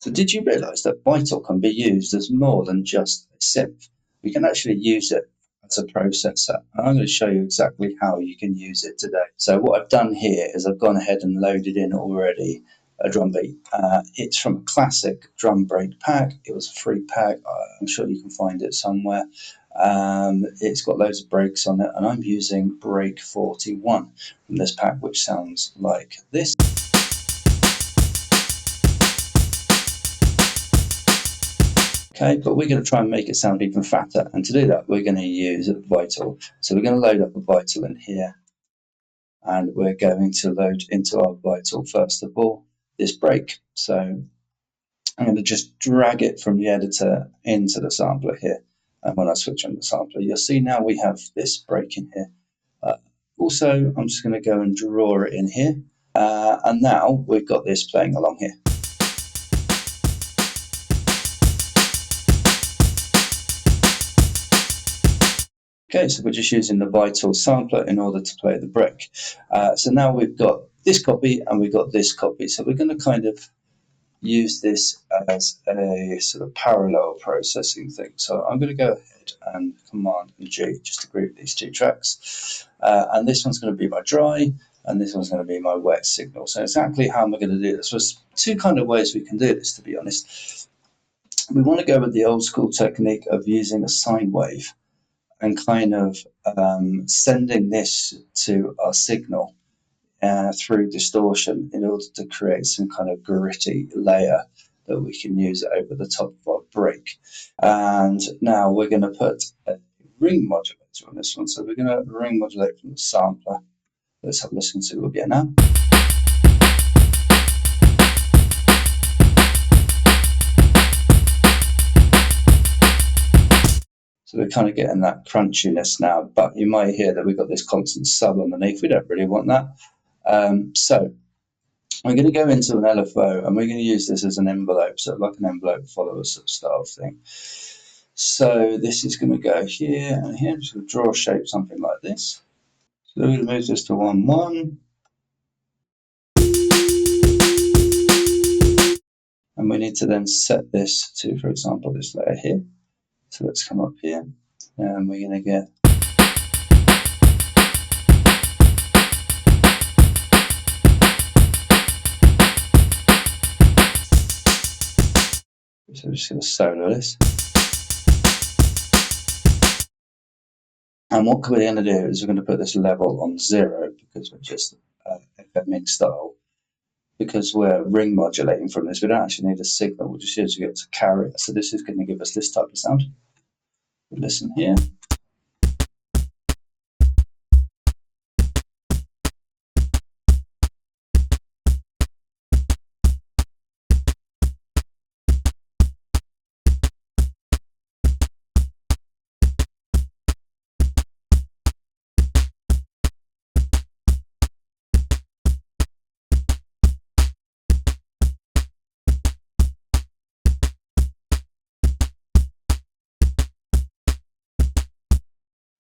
So did you realise that Vital can be used as more than just a synth? We can actually use it as a processor. And I'm going to show you exactly how you can use it today. So what I've done here is I've gone ahead and loaded in already a drum beat. It's from a classic drum break pack. It was a free pack. I'm sure you can find it somewhere. It's got loads of breaks on it, and I'm using break 41 from this pack, which sounds like this. Okay, but we're going to try and make it sound even fatter, and to do that we're going to use Vital. So we're going to load up a Vital in here, and we're going to load into our Vital first of all this break. So I'm going to just drag it from the editor into the sampler here, and when I switch on the sampler you'll see now we have this break in here. Also I'm just going to go and draw it in here, and now we've got this playing along here. Okay, so we're just using the Vital sampler in order to play the break. So now we've got this copy and we've got this copy. So we're going to kind of use this as a sort of parallel processing thing. So I'm going to go ahead and Command and G just to group these two tracks. And this one's going to be my dry and this one's going to be my wet signal. So exactly how am I going to do this? There's two kind of ways we can do this, to be honest. We want to go with the old school technique of using a sine wave and kind of sending this to our signal through distortion in order to create some kind of gritty layer that we can use over the top of our break. And now we're going to put a ring modulator on this one. So we're going to ring modulate from the sampler. Let's have a listen to what we get now. So we're kind of getting that crunchiness now, but you might hear that we've got this constant sub underneath. We don't really want that. So we're going to go into an LFO and we're going to use this as an envelope, so like an envelope follower sort of style thing. So this is going to go here and here. I'm just going to draw a shape something like this. So we're going to move this to 1, 1. And we need to then set this to, for example, this layer here. So let's come up here and we're going to get so we're just going to solo this. And what we're going to do is we're going to put this level on 0 because we're just FMing style. Because we're ring modulating from this, we don't actually need a signal, we'll just use it to carry it. So this is going to give us this type of sound. We listen here.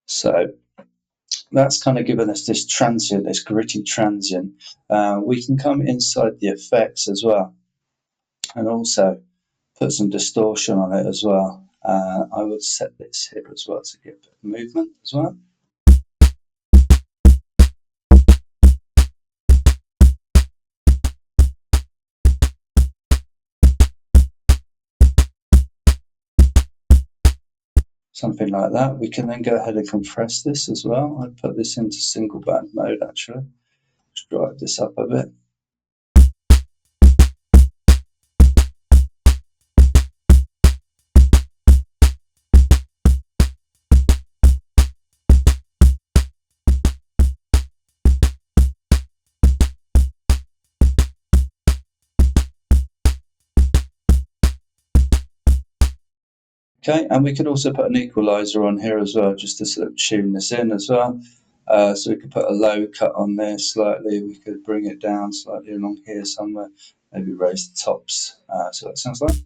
So that's kind of given us this transient, this gritty transient. We can come inside the effects as well and also put some distortion on it as well. I would set this here as well to give it movement as well. Something like that. We can then go ahead and compress this as well. I'd put this into single band mode actually. Just drive this up a bit. Okay, and we could also put an equalizer on here as well, just to sort of tune this in as well. So we could put a low cut on there slightly, we could bring it down slightly along here somewhere, maybe raise the tops, so that sounds like.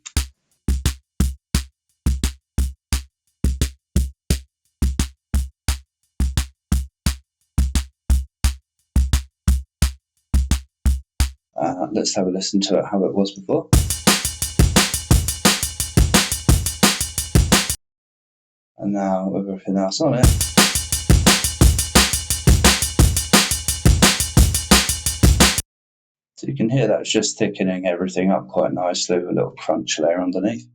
Let's have a listen to it, how it was before. now with everything else on it. So you can hear that's just thickening everything up quite nicely with a little crunch layer underneath.